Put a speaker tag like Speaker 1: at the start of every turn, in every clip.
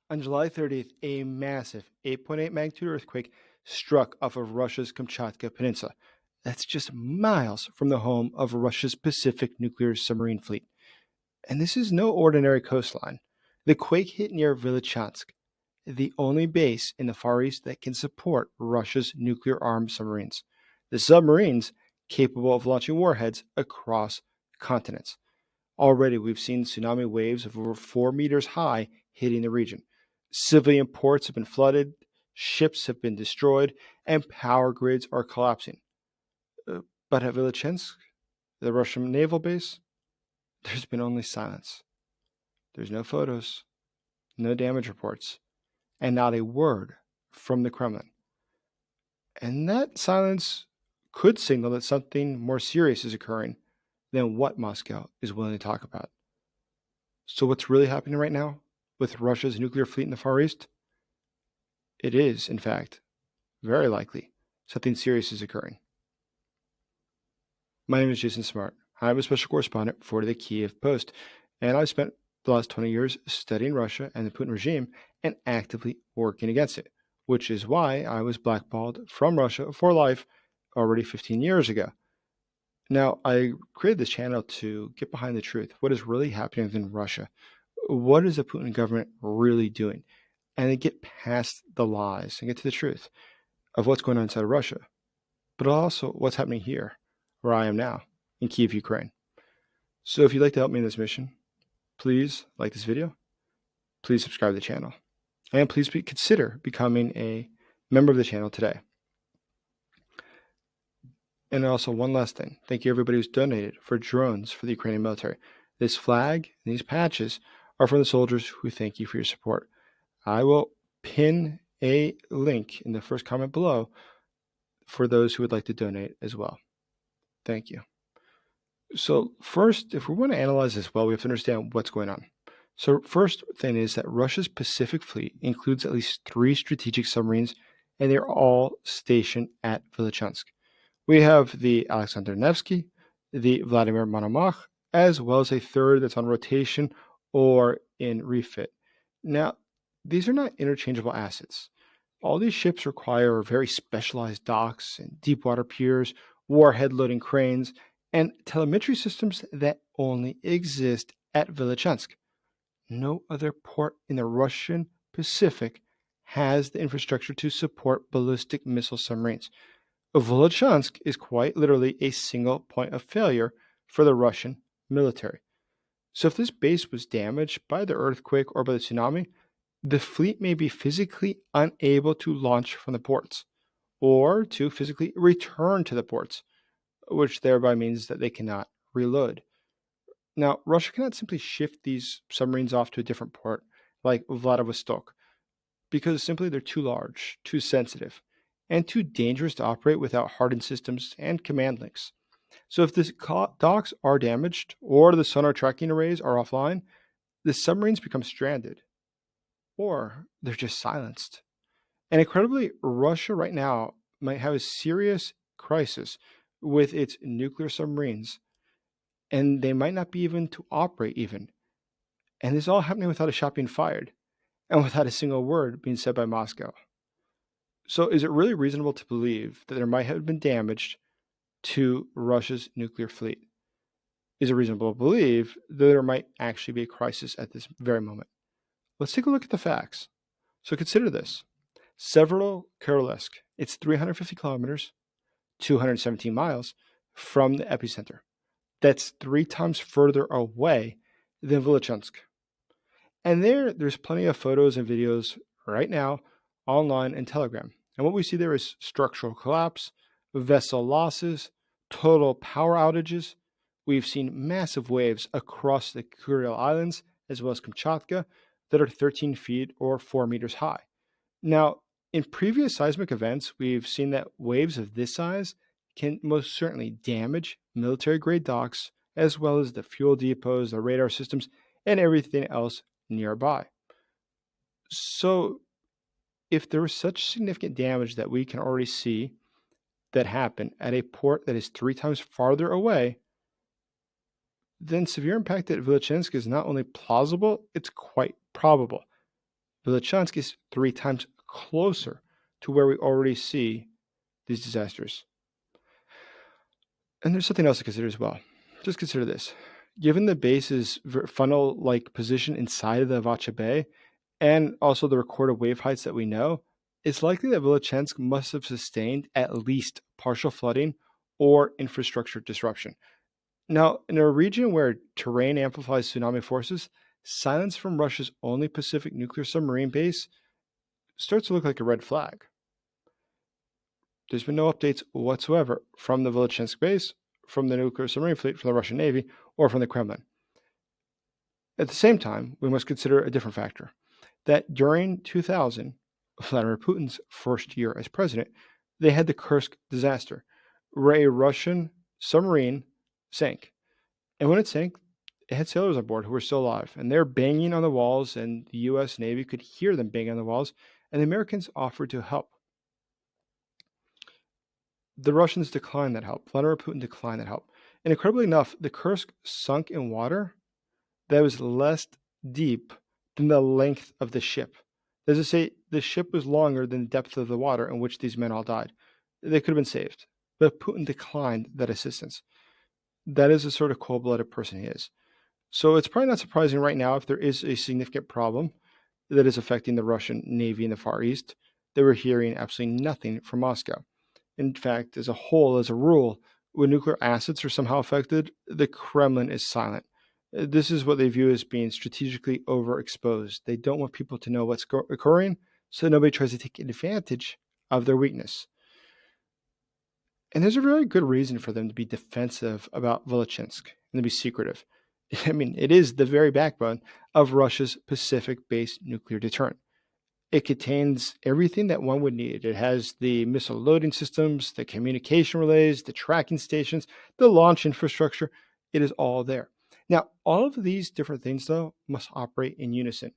Speaker 1: On July 30th, a massive 8.8 magnitude earthquake struck off of Russia's Kamchatka Peninsula. That's just miles from the home of Russia's Pacific nuclear submarine fleet. And this is no ordinary coastline. The quake hit near Vilichansk, the only base in the Far East that can support Russia's nuclear-armed submarines. The submarines capable of launching warheads across continents. Already, we've seen tsunami waves of over 4 meters high hitting the region. Civilian ports have been flooded, ships have been destroyed, and power grids are collapsing. But at Vilichansk, the Russian naval base, there's been only silence. There's no photos, no damage reports, and not a word from the Kremlin. And that silence could signal that something more serious is occurring than what Moscow is willing to talk about. So what's really happening right now with Russia's nuclear fleet in the Far East? It is, in fact, very likely something serious is occurring. My name is Jason Smart. I'm a special correspondent for the Kiev Post, and I've spent the last 20 years studying Russia and the Putin regime and actively working against it, which is why I was blackballed from Russia for life already 15 years ago. Now, I created this channel to get behind the truth. What is really happening within Russia? What is the Putin government really doing? And then get past the lies and get to the truth of what's going on inside of Russia, but also what's happening here, where I am now, in Kiev, Ukraine. So if you'd like to help me in this mission, please like this video, please subscribe to the channel, and please consider becoming a member of the channel today. And also, one last thing. Thank you everybody who's donated for drones for the Ukrainian military. This flag and these patches are from the soldiers who thank you for your support. I will pin a link in the first comment below for those who would like to donate as well. Thank you. So first, if we want to analyze this well, we have to understand what's going on. So first thing is that Russia's Pacific Fleet includes at least 3 strategic submarines, and they're all stationed at Vilichansk. We have the Alexander Nevsky, the Vladimir Monomach, as well as a third that's on rotation or in refit. Now, these are not interchangeable assets. All these ships require very specialized docks and deep water piers, warhead loading cranes, and telemetry systems that only exist at Vilichansk. No other port in the Russian Pacific has the infrastructure to support ballistic missile submarines. Vilichansk is quite literally a single point of failure for the Russian military. So if this base was damaged by the earthquake or by the tsunami, the fleet may be physically unable to launch from the ports or to physically return to the ports, which thereby means that they cannot reload. Now, Russia cannot simply shift these submarines off to a different port like Vladivostok because simply they're too large, too sensitive, and too dangerous to operate without hardened systems and command links. So if the docks are damaged or the sonar tracking arrays are offline, the submarines become stranded or they're just silenced. And incredibly, Russia right now might have a serious crisis with its nuclear submarines, and they might not be even to operate even. And this is all happening without a shot being fired and without a single word being said by Moscow. So is it really reasonable to believe that there might have been damage to Russia's nuclear fleet? Is it reasonable to believe that there might actually be a crisis at this very moment? Let's take a look at the facts. So consider this. Severodvinsk, it's 350 kilometers, 217 miles from the epicenter. That's 3 times further away than Vilichansk. And there's plenty of photos and videos right now online and Telegram. And what we see there is structural collapse, vessel losses, total power outages. We've seen massive waves across the Kuril Islands as well as Kamchatka that are 13 feet or 4 meters high. Now, in previous seismic events, we've seen that waves of this size can most certainly damage military-grade docks as well as the fuel depots, the radar systems, and everything else nearby. So if there was such significant damage that we can already see that happen at a port that is 3 times farther away, then severe impact at Vilichansk is not only plausible, it's quite probable. Vilichansk is 3 times closer to where we already see these disasters. And there's something else to consider as well. Just consider this. Given the base's funnel-like position inside of the Avacha Bay, and also the recorded wave heights that we know, it's likely that Vilichansk must have sustained at least partial flooding or infrastructure disruption. Now, in a region where terrain amplifies tsunami forces, silence from Russia's only Pacific nuclear submarine base starts to look like a red flag. There's been no updates whatsoever from the Vilichansk base, from the nuclear submarine fleet, from the Russian Navy, or from the Kremlin. At the same time, we must consider a different factor, that during 2000, Vladimir Putin's first year as president, they had the Kursk disaster, where a Russian submarine sank. And when it sank, it had sailors on board who were still alive, and they're banging on the walls, and the U.S. Navy could hear them banging on the walls, and the Americans offered to help. The Russians declined that help. Vladimir Putin declined that help. And incredibly enough, the Kursk sunk in water that was less deep than the length of the ship. That is to say, the ship was longer than the depth of the water in which these men all died. They could have been saved, but Putin declined that assistance. That is the sort of cold-blooded person he is. So it's probably not surprising right now if there is a significant problem that is affecting the Russian Navy in the Far East, that we're hearing absolutely nothing from Moscow. In fact, as a whole, as a rule, when nuclear assets are somehow affected, the Kremlin is silent. This is what they view as being strategically overexposed. They don't want people to know what's occurring, so nobody tries to take advantage of their weakness. And there's a very good reason for them to be defensive about Vilichansk and to be secretive. I mean, it is the very backbone of Russia's Pacific-based nuclear deterrent. It contains everything that one would need. It has the missile loading systems, the communication relays, the tracking stations, the launch infrastructure. It is all there. Now, all of these different things, though, must operate in unison.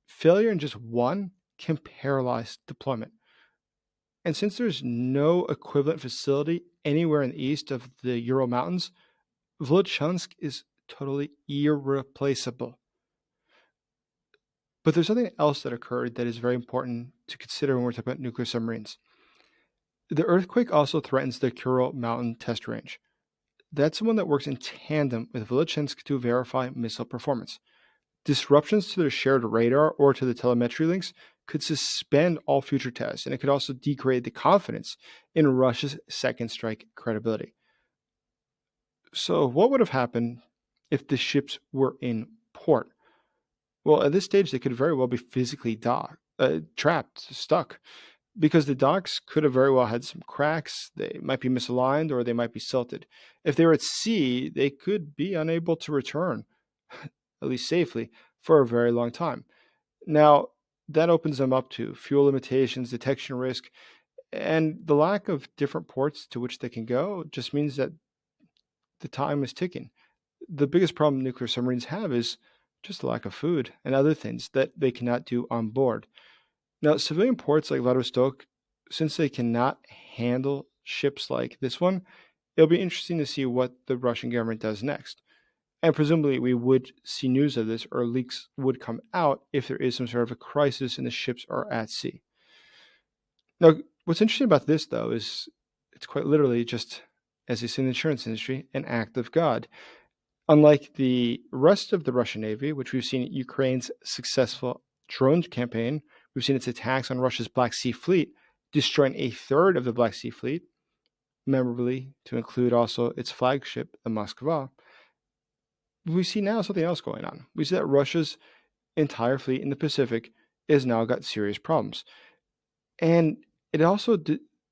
Speaker 1: Failure in just one can paralyze deployment. And since there's no equivalent facility anywhere in the east of the Ural Mountains, Vilichansk is totally irreplaceable. But there's something else that occurred that is very important to consider when we're talking about nuclear submarines. The earthquake also threatens the Ural Mountain test range. That's the one that works in tandem with Vilichansk to verify missile performance. Disruptions to their shared radar or to the telemetry links could suspend all future tests, and it could also degrade the confidence in Russia's second strike credibility. So what would have happened if the ships were in port? Well, at this stage, they could very well be physically trapped, stuck, because the docks could have very well had some cracks. They might be misaligned or they might be silted. If they were at sea, they could be unable to return, at least safely, for a very long time. Now, that opens them up to fuel limitations, detection risk, and the lack of different ports to which they can go just means that the time is ticking. The biggest problem nuclear submarines have is just the lack of food and other things that they cannot do on board. Now, civilian ports like Vladivostok, since they cannot handle ships like this one, it'll be interesting to see what the Russian government does next. And presumably we would see news of this, or leaks would come out if there is some sort of a crisis and the ships are at sea. Now, what's interesting about this, though, is it's quite literally just, as they say in the insurance industry, an act of God. Unlike the rest of the Russian Navy, which we've seen Ukraine's successful drone campaign, we've seen its attacks on Russia's Black Sea Fleet, destroying a third of the Black Sea Fleet, memorably to include also its flagship, the Moskva. We see now something else going on. We see that Russia's entire fleet in the Pacific has now got serious problems. And it also,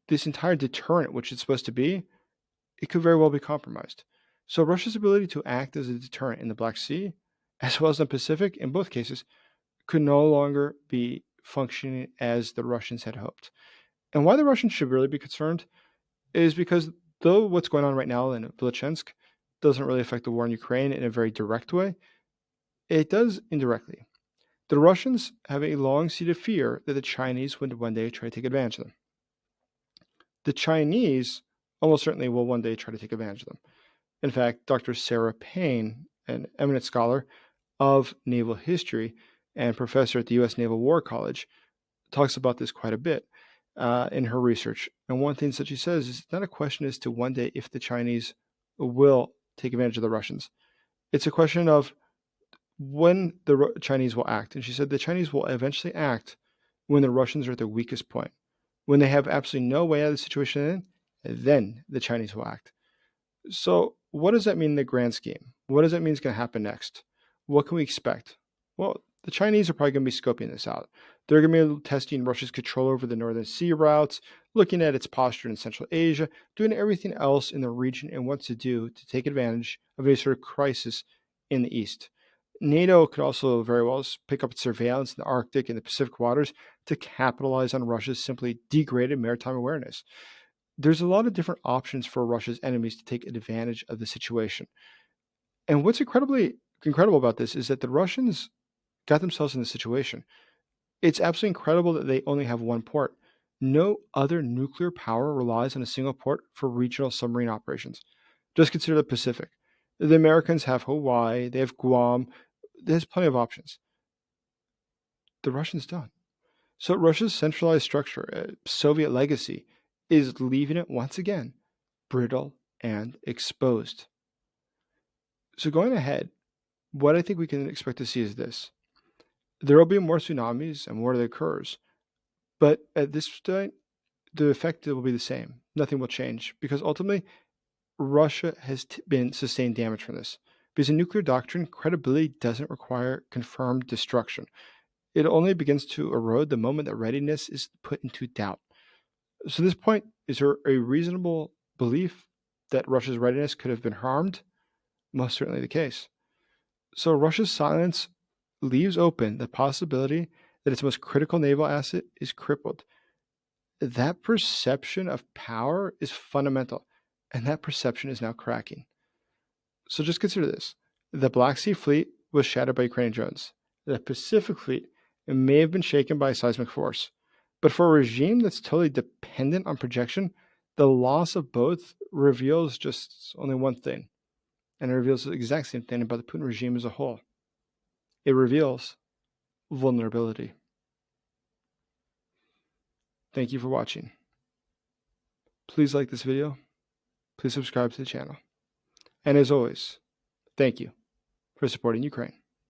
Speaker 1: this entire deterrent, which it's supposed to be, it could very well be compromised. So Russia's ability to act as a deterrent in the Black Sea, as well as in the Pacific, in both cases, could no longer be functioning as the Russians had hoped. And why the Russians should really be concerned is because though what's going on right now in Vilichansk doesn't really affect the war in Ukraine in a very direct way, it does indirectly. The Russians have a long-seated fear that the Chinese would one day try to take advantage of them. The Chinese almost certainly will one day try to take advantage of them. In fact, Dr. Sarah Payne, an eminent scholar of naval history, and professor at the U.S. Naval War College, talks about this quite a bit in her research. And one thing that she says is it's not a question as to one day if the Chinese will take advantage of the Russians. It's a question of when the Chinese will act. And she said the Chinese will eventually act when the Russians are at their weakest point. When they have absolutely no way out of the situation, then the Chinese will act. So what does that mean in the grand scheme? What does that mean is going to happen next? What can we expect? Well, the Chinese are probably going to be scoping this out. They're going to be testing Russia's control over the northern sea routes, looking at its posture in Central Asia, doing everything else in the region and what to do to take advantage of a sort of crisis in the east. NATO could also very well pick up its surveillance in the Arctic and the Pacific waters to capitalize on Russia's simply degraded maritime awareness. There's a lot of different options for Russia's enemies to take advantage of the situation. And what's incredible about this is that the Russians got themselves in this situation. It's absolutely incredible that they only have one port. No other nuclear power relies on a single port for regional submarine operations. Just consider the Pacific. The Americans have Hawaii, they have Guam, there's plenty of options. The Russians don't. So Russia's centralized structure, Soviet legacy, is leaving it once again brittle and exposed. So going ahead, what I think we can expect to see is this. There will be more tsunamis and more that occurs, but at this point, the effect will be the same. Nothing will change because ultimately, Russia has been sustained damage from this. Because in nuclear doctrine, credibility doesn't require confirmed destruction. It only begins to erode the moment that readiness is put into doubt. So, at this point, is there a reasonable belief that Russia's readiness could have been harmed? Most certainly the case. So, Russia's silence leaves open the possibility that its most critical naval asset is crippled. That perception of power is fundamental, and that perception is now cracking. So just consider this. The Black Sea Fleet was shattered by Ukrainian drones. The Pacific Fleet may have been shaken by a seismic force. But for a regime that's totally dependent on projection, the loss of both reveals just only one thing. And it reveals the exact same thing about the Putin regime as a whole. It reveals vulnerability. Thank you for watching. Please like this video. Please subscribe to the channel. And as always, thank you for supporting Ukraine.